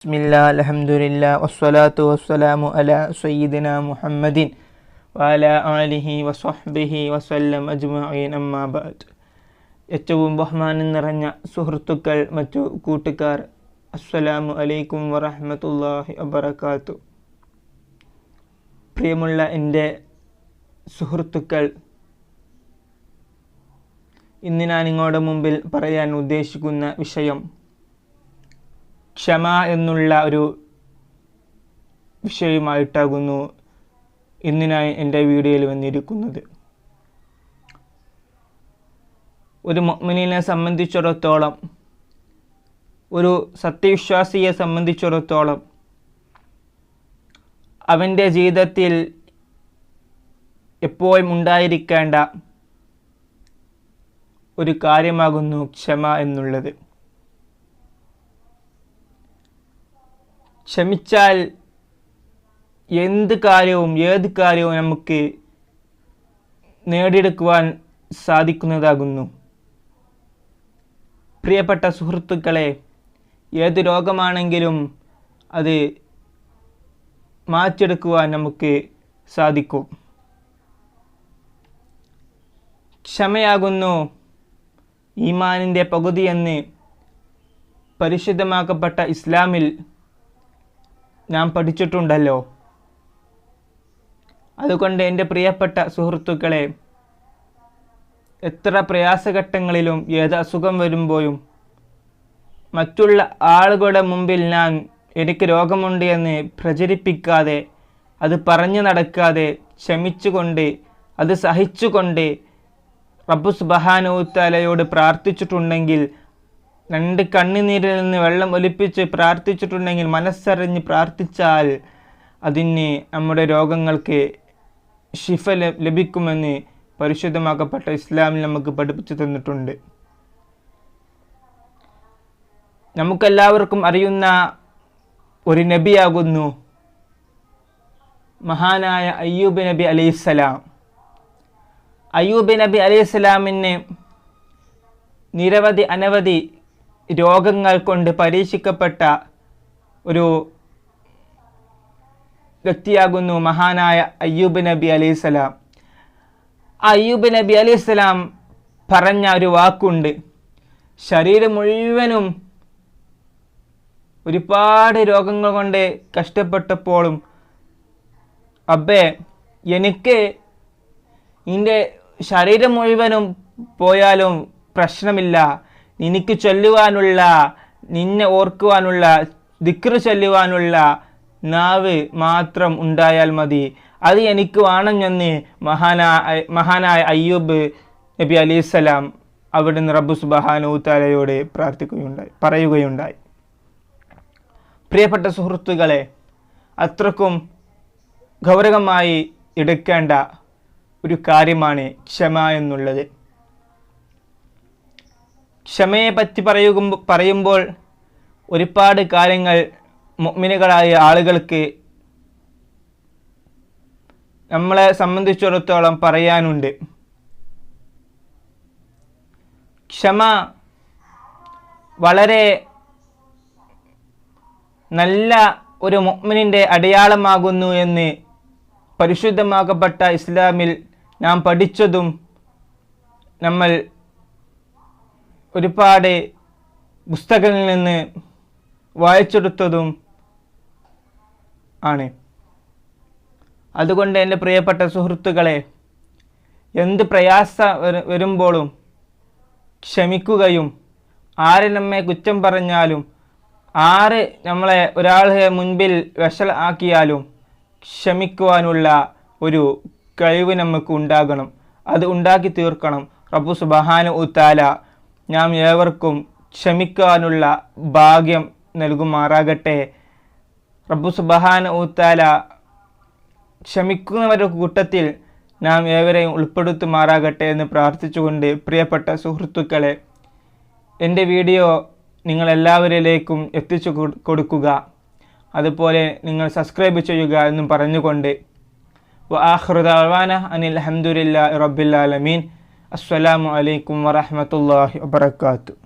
ബിസ്മില്ലാ അൽഹംദുലില്ലാ വസ്സലാത്തു വസ്സലാമു അലാ സയ്യിദിനാ മുഹമ്മദിൻ വഅലാ ആലിഹി വസ്വഹ്ബിഹി വസല്ലം അജ്മഈൻ അമ്മാ ബഅദ്. ഏറ്റവും ബഹുമാനം നിറഞ്ഞ സുഹൃത്തുക്കൾ, മറ്റു കൂട്ടുകാർ, അസ്സലാമു അലൈക്കും വറഹ്മത്തുള്ളാഹി വബറകാതുഹു. പ്രിയമുള്ള എൻ്റെ സുഹൃത്തുക്കൾ, ഇന്ന് ഞാൻ നിങ്ങളുടെ മുമ്പിൽ പറയാൻ ഉദ്ദേശിക്കുന്ന വിഷയം ക്ഷമ എന്നുള്ള ഒരു വിഷയമായിട്ടാകുന്നു ഇന്ന് ഞാൻ എൻ്റെ വീഡിയോയിൽ വന്നിരിക്കുന്നത്. ഒരു മുഅ്മിനീനെ സംബന്ധിച്ചിടത്തോളം, ഒരു സത്യവിശ്വാസിയെ സംബന്ധിച്ചിടത്തോളം അവൻ്റെ ജീവിതത്തിൽ എപ്പോഴും ഉണ്ടായിരിക്കേണ്ട ഒരു കാര്യമാകുന്നു ക്ഷമ എന്നുള്ളത്. ക്ഷമിച്ചാൽ ഏത് കാര്യവും നമുക്ക് നേടിയെടുക്കുവാൻ സാധിക്കുന്നതാകുന്നു. പ്രിയപ്പെട്ട സുഹൃത്തുക്കളെ, ഏത് രോഗമാണെങ്കിലും അത് മാറ്റിയെടുക്കുവാൻ നമുക്ക് സാധിക്കും. ക്ഷമയാകുന്നു ഈമാനിൻ്റെ പകുതിയെന്ന് പരിശുദ്ധമാക്കപ്പെട്ട ഇസ്ലാമിൽ നാം പഠിച്ചിട്ടുണ്ടല്ലോ. അതുകൊണ്ട് എൻ്റെ പ്രിയപ്പെട്ട സുഹൃത്തുക്കളെ, എത്ര പ്രയാസഘട്ടങ്ങളിലും ഏത് അസുഖം വരുമ്പോഴും മറ്റുള്ള ആളുകളുടെ മുമ്പിൽ എനിക്ക് രോഗമുണ്ട് എന്ന് പ്രചരിപ്പിക്കാതെ, അത് പറഞ്ഞു നടക്കാതെ, ക്ഷമിച്ചുകൊണ്ട്, അത് സഹിച്ചുകൊണ്ട് റബ്ബ് സുബ്ഹാനഹു വ തആലയോട് പ്രാർത്ഥിച്ചിട്ടുണ്ടെങ്കിൽ, രണ്ട് കണ്ണുനീരിൽ നിന്ന് വെള്ളം ഒലിപ്പിച്ച് പ്രാർത്ഥിച്ചിട്ടുണ്ടെങ്കിൽ, മനസ്സറിഞ്ഞ് പ്രാർത്ഥിച്ചാൽ അതിന് നമ്മുടെ രോഗങ്ങൾക്ക് ശിഫ ലഭിക്കുമെന്ന് പരിശുദ്ധമാക്കപ്പെട്ട ഇസ്ലാമിൽ നമുക്ക് പഠിപ്പിച്ചു തന്നിട്ടുണ്ട്. നമുക്കെല്ലാവർക്കും അറിയുന്ന ഒരു നബിയാകുന്നു മഹാനായ അയ്യൂബ് നബി അലൈഹിസ്സലാം. അയ്യൂബ് നബി അലൈഹിസ്സലാമിന് അനവധി രോഗങ്ങൾ കൊണ്ട് പരീക്ഷിക്കപ്പെട്ട ഒരു വ്യക്തിയാകുന്നു മഹാനായ അയ്യൂബ് നബി അലൈഹിസ്സലാം. അയ്യൂബ് നബി അലൈഹിസ്സലാം പറഞ്ഞ ഒരു വാക്കുണ്ട്. ശരീരം മുഴുവനും ഒരുപാട് രോഗങ്ങൾ കൊണ്ട് കഷ്ടപ്പെട്ടപ്പോഴും, അബ്ബേ, എനിക്ക് നിൻ്റെ ശരീരം മുഴുവനും പോയാലും പ്രശ്നമില്ല, എനിക്ക് ചൊല്ലുവാനുള്ള, നിന്നെ ഓർക്കുവാനുള്ള, ദിക്ർ ചൊല്ലുവാനുള്ള നാവ് മാത്രം ഉണ്ടായാൽ മതി, അത് എനിക്ക് വേണമെന്ന് മഹാനായ അയ്യൂബ് നബി അലൈഹിസ്സലാം അവിടുന്ന് റബ്ബ് സുബ്ഹാനഹു വ തആലയോട് പറയുകയുണ്ടായി. പ്രിയപ്പെട്ട സുഹൃത്തുക്കളെ, അത്രക്കും ഗൗരവമായി എടുക്കേണ്ട ഒരു കാര്യമാണ് ക്ഷമ എന്നുള്ളത്. ക്ഷമയെ പറ്റി പറയുമ്പോൾ ഒരുപാട് കാര്യങ്ങൾ മുഅ്മിനുകളായ ആളുകൾക്ക് നമ്മളെ സംബന്ധിച്ചിടത്തോളം പറയാനുണ്ട്. ക്ഷമ വളരെ നല്ല ഒരു മുഅ്മിനിൻ്റെ അടയാളമാകുന്നു എന്ന് പരിശുദ്ധമാക്കപ്പെട്ട ഇസ്ലാമിൽ നാം പഠിച്ചതും നമ്മൾ ഒരുപാട് പുസ്തകങ്ങളിൽ നിന്ന് വായിച്ചെടുത്തതും ആണ്. അതുകൊണ്ട് എൻ്റെ പ്രിയപ്പെട്ട സുഹൃത്തുക്കളെ, എന്ത് പ്രയാസം വരുമ്പോഴും ക്ഷമിക്കുകയും, ആര് നമ്മെ കുറ്റം പറഞ്ഞാലും, ആര് നമ്മളെ ഒരാളെ മുൻപിൽ വഷളാക്കിയാലും ക്ഷമിക്കുവാനുള്ള ഒരു കഴിവ് നമുക്ക് ഉണ്ടാകണം. അത് ഉണ്ടാക്കി തീർക്കണം. റബ്ബ് സുബ്ഹാനഹു വ തആല നാം ഏവർക്കും ക്ഷമിക്കാനുള്ള ഭാഗ്യം നൽകുമാറാകട്ടെ. റബ്ബ് സുബ്ഹാനഹു വ തആല ക്ഷമിക്കുന്നവരുടെ കൂട്ടത്തിൽ നാം ഏവരെയും ഉൾപ്പെടുത്തുമാറാകട്ടെ എന്ന് പ്രാർത്ഥിച്ചുകൊണ്ട്, പ്രിയപ്പെട്ട സുഹൃത്തുക്കളെ, എൻ്റെ വീഡിയോ നിങ്ങളെല്ലാവരിലേക്കും എത്തിച്ചു കൊടുക്കുക, അതുപോലെ നിങ്ങൾ സബ്സ്ക്രൈബ് ചെയ്യുക എന്നും പറഞ്ഞുകൊണ്ട് വആഖിറു ദഅവാന അനിൽ ഹംദുലില്ലാഹി റബ്ബിൽ ആലമീൻ. അസ്സലാമു അലൈക്കും വറഹ്മത്തുള്ളാഹി വബറകാതുഹു.